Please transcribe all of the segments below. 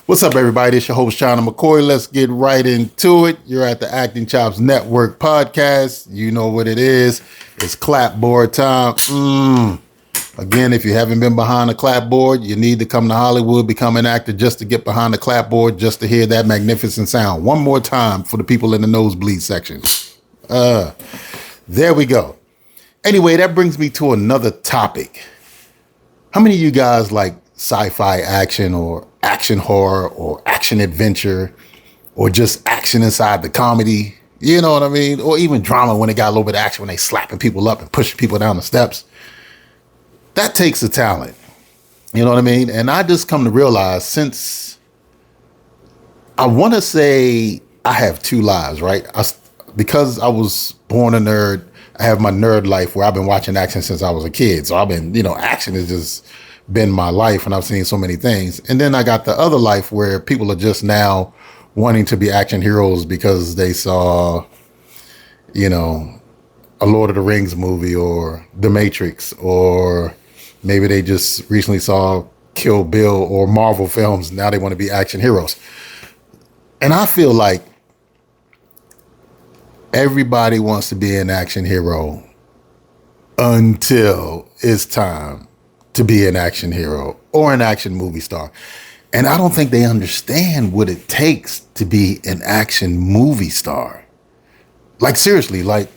What's up, everybody? It's your host, China McCoy. Let's get right into it. You're at the Acting Chops Network podcast. You know what it is. It's clapboard time. Again, if you haven't been behind a clapboard, you need to come to Hollywood, become an actor just to get behind the clapboard, just to hear that magnificent sound. One more time for the people in the nosebleed section. There we go. Anyway, that brings me to another topic. How many of you guys like sci-fi action or action horror or action adventure or just action inside the comedy? You know what I mean? Or even drama when they got a little bit of action when they slapping people up and pushing people down the steps. That takes a talent. You know what I mean? And I just come to realize since I want to say I have two lives, right? Because I was born a nerd, I have my nerd life where I've been watching action since I was a kid. So I've been, action has just been my life and I've seen so many things. And then I got the other life where people are just now wanting to be action heroes because they saw, a Lord of the Rings movie or The Matrix, or maybe they just recently saw Kill Bill or Marvel films. Now they want to be action heroes. And I feel like everybody wants to be an action hero until it's time to be an action hero or an action movie star. And I don't think they understand what it takes to be an action movie star. Like, seriously, like,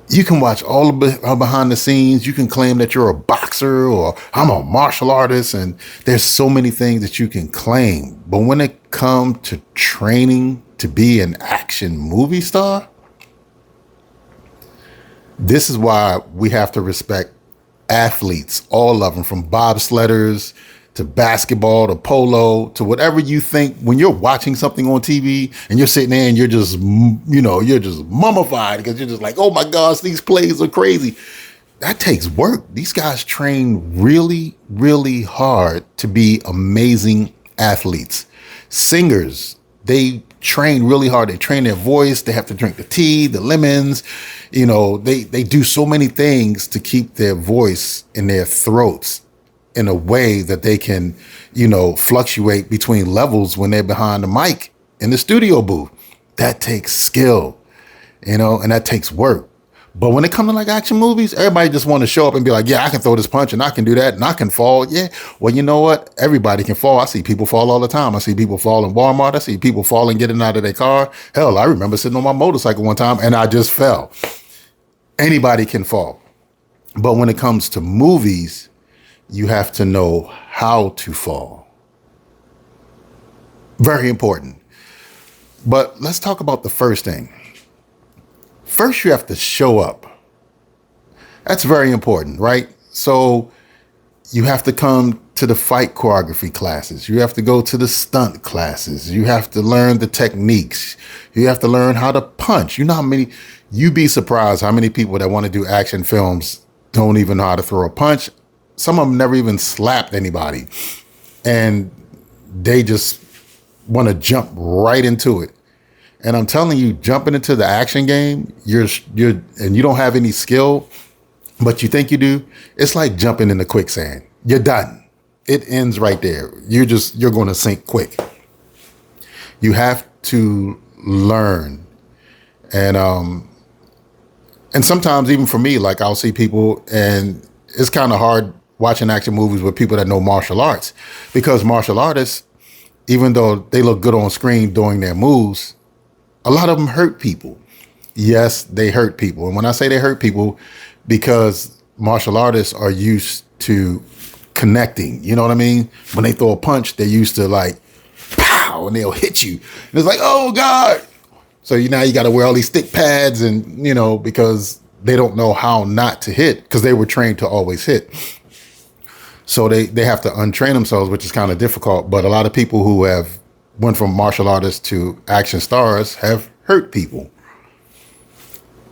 you can watch all behind the scenes. You can claim that you're a boxer or I'm a martial artist, and there's so many things that you can claim. But when it comes to training to be an action movie star, this is why we have to respect athletes, all of them, from bobsledders to basketball to polo to whatever you think. When you're watching something on TV and you're sitting there and you're just, you're just mummified because you're just like, oh my gosh, these plays are crazy. That takes work. These guys train really, really hard to be amazing athletes. Singers, they train really hard. They train their voice. They have to drink the tea, the lemons. They do so many things to keep their voice in their throats in a way that they can, fluctuate between levels when they're behind the mic in the studio booth. That takes skill, and that takes work. But when it comes to like action movies, everybody just want to show up and be like, yeah, I can throw this punch and I can do that and I can fall. Yeah. Well, you know what? Everybody can fall. I see people fall all the time. I see people fall in Walmart. I see people falling, getting out of their car. Hell, I remember sitting on my motorcycle one time and I just fell. Anybody can fall. But when it comes to movies, you have to know how to fall. Very important. But let's talk about the first thing. First, you have to show up. That's very important, right? So you have to come to the fight choreography classes. You have to go to the stunt classes. You have to learn the techniques. You have to learn how to punch. You'd be surprised how many people that want to do action films don't even know how to throw a punch. Some of them never even slapped anybody, and they just want to jump right into it. And I'm telling you, jumping into the action game, you're and you don't have any skill, but you think you do. It's like jumping in the quicksand. You're done. It ends right there. You're going to sink quick. You have to learn, and sometimes even for me, like I'll see people, and it's kind of hard watching action movies with people that know martial arts, because martial artists, even though they look good on screen doing their moves, a lot of them hurt people. Yes, they hurt people. And when I say they hurt people, because martial artists are used to connecting, you know what I mean? When they throw a punch, they're used to like, pow, and they'll hit you. And it's like, oh God. So now you got to wear all these thick pads and, because they don't know how not to hit, because they were trained to always hit. So they have to untrain themselves, which is kind of difficult. But a lot of people who have went from martial artists to action stars have hurt people.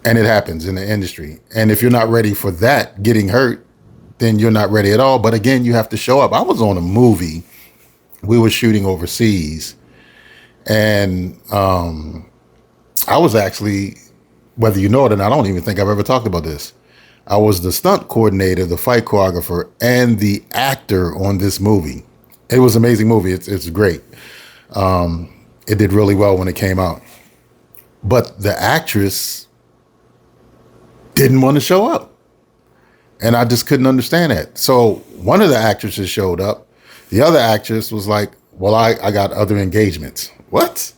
And it happens in the industry. And if you're not ready for that, getting hurt, then you're not ready at all. But again, you have to show up. I was on a movie. We were shooting overseas. And I was actually, whether you know it or not, I don't even think I've ever talked about this. I was the stunt coordinator, the fight choreographer, and the actor on this movie. It was an amazing movie. It's great. It did really well when it came out. But the actress didn't want to show up. And I just couldn't understand that. So one of the actresses showed up. The other actress was like, well, I got other engagements. What?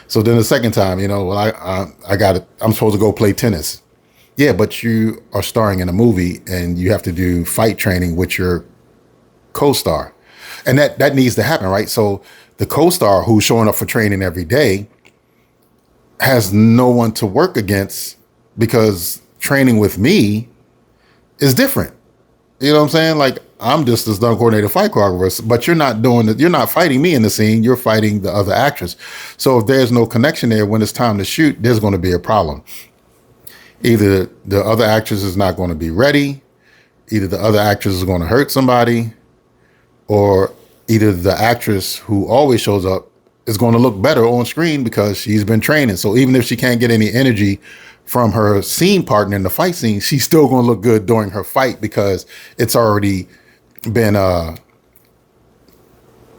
So then the second time, well, I got it. I'm supposed to go play tennis. Yeah, but you are starring in a movie and you have to do fight training with your co-star. And that needs to happen, right? So the co-star who's showing up for training every day has no one to work against, because training with me is different. You know what I'm saying? Like, I'm just a stunt coordinator, fight choreographer, but you're not doing it. You're not fighting me in the scene. You're fighting the other actress. So if there's no connection there when it's time to shoot, there's going to be a problem. Either the other actress is not going to be ready, either the other actress is going to hurt somebody, or either the actress who always shows up is going to look better on screen because she's been training. So even if she can't get any energy from her scene partner in the fight scene, she's still going to look good during her fight because it's already been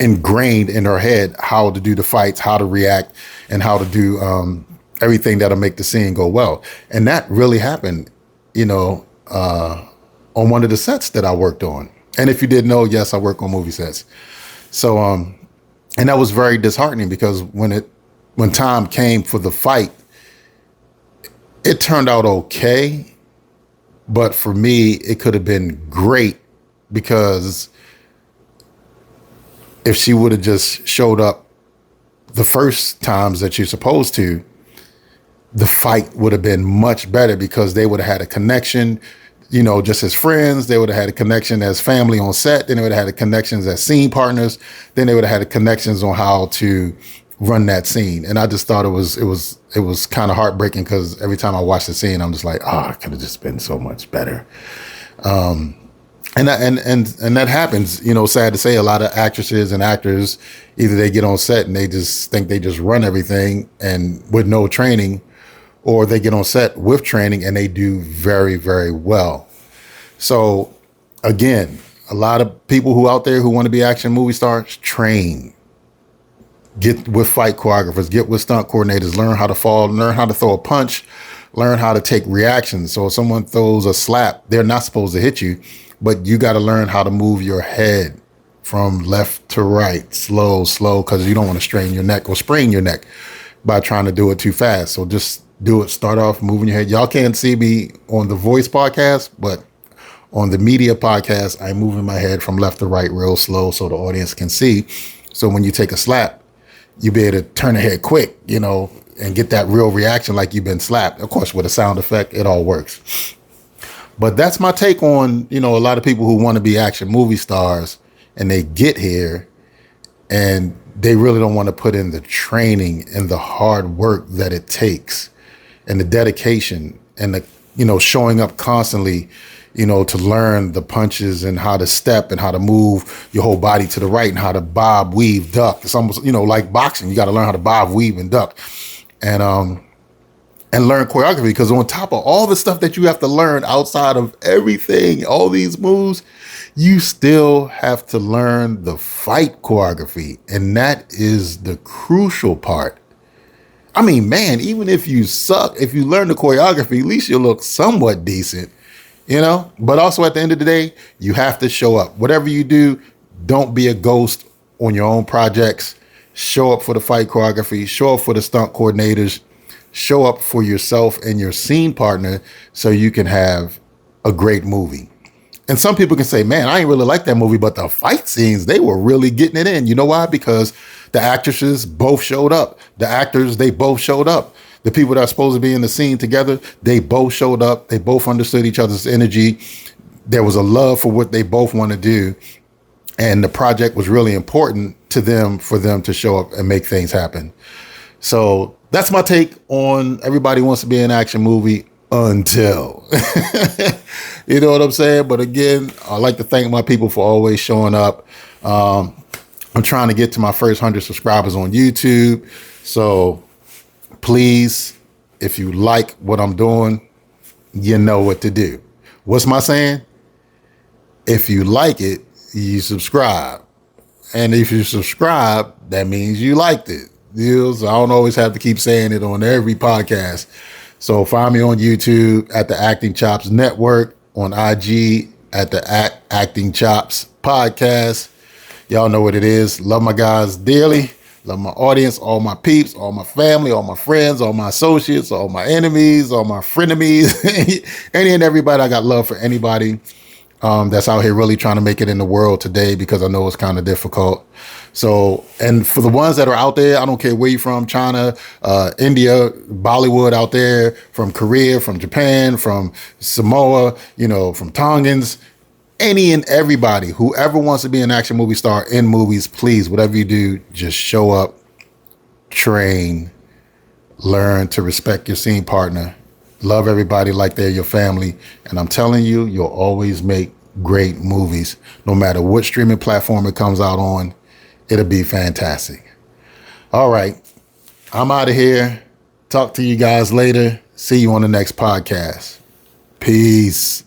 ingrained in her head how to do the fights, how to react, and how to do everything that'll make the scene go well. And that really happened, on one of the sets that I worked on. And if you didn't know, yes, I work on movie sets. So, and that was very disheartening because when time came for the fight, it turned out okay. But for me, it could have been great, because if she would have just showed up the first times that you're supposed to, the fight would have been much better because they would have had a connection, just as friends. They would have had a connection as family on set. Then they would have had the connections as scene partners. Then they would have had the connections on how to run that scene. And I just thought it was kind of heartbreaking, because every time I watch the scene, I'm just like, it could have just been so much better. And that happens, sad to say. A lot of actresses and actors, either they get on set and they just think they just run everything and with no training, or they get on set with training and they do very, very well. So again, a lot of people who out there who want to be action movie stars, train. Get with fight choreographers, get with stunt coordinators, learn how to fall, learn how to throw a punch, learn how to take reactions. So if someone throws a slap, they're not supposed to hit you, but you got to learn how to move your head from left to right, slow, because you don't want to strain your neck or sprain your neck by trying to do it too fast. So just do it. Start off moving your head. Y'all can't see me on the voice podcast, but on the media podcast, I'm moving my head from left to right real slow so the audience can see. So when you take a slap, you be able to turn the head quick, and get that real reaction like you've been slapped. Of course, with a sound effect, it all works. But that's my take on, a lot of people who want to be action movie stars, and they get here and they really don't want to put in the training and the hard work that it takes, and the dedication, and the, showing up constantly, to learn the punches and how to step and how to move your whole body to the right and how to bob, weave, duck. It's almost, like boxing. You got to learn how to bob, weave, and duck, and learn choreography. Because on top of all the stuff that you have to learn outside of everything, all these moves, you still have to learn the fight choreography. And that is the crucial part. I mean, man, even if you suck, if you learn the choreography, at least you'll look somewhat decent, but also at the end of the day, you have to show up. Whatever you do, don't be a ghost on your own projects. Show up for the fight choreography, show up for the stunt coordinators, show up for yourself and your scene partner so you can have a great movie. And some people can say, man, I ain't really like that movie, but the fight scenes, they were really getting it in. You know why? Because the actresses both showed up. The actors, they both showed up. The people that are supposed to be in the scene together, they both showed up. They both understood each other's energy. There was a love for what they both want to do. And the project was really important to them for them to show up and make things happen. So that's my take on everybody wants to be in an action movie until, you know what I'm saying? But again, I'd like to thank my people for always showing up. I'm trying to get to my first 100 subscribers on YouTube. So please, if you like what I'm doing, you know what to do. What's my saying? If you like it, you subscribe. And if you subscribe, that means you liked it. So I don't always have to keep saying it on every podcast. So find me on YouTube at the Acting Chops Network, on IG at the Acting Chops Podcast. Y'all know what it is. Love my guys dearly. Love my audience, all my peeps, all my family, all my friends, all my associates, all my enemies, all my frenemies, any and everybody. I got love for anybody that's out here really trying to make it in the world today, because I know it's kind of difficult. So, and for the ones that are out there, I don't care where you're from, China, India, Bollywood out there, from Korea, from Japan, from Samoa, from Tongans, any and everybody, whoever wants to be an action movie star in movies, please, whatever you do, just show up, train, learn to respect your scene partner, love everybody like they're your family. And I'm telling you, you'll always make great movies. No matter what streaming platform it comes out on, it'll be fantastic. All right, I'm out of here. Talk to you guys later. See you on the next podcast. Peace.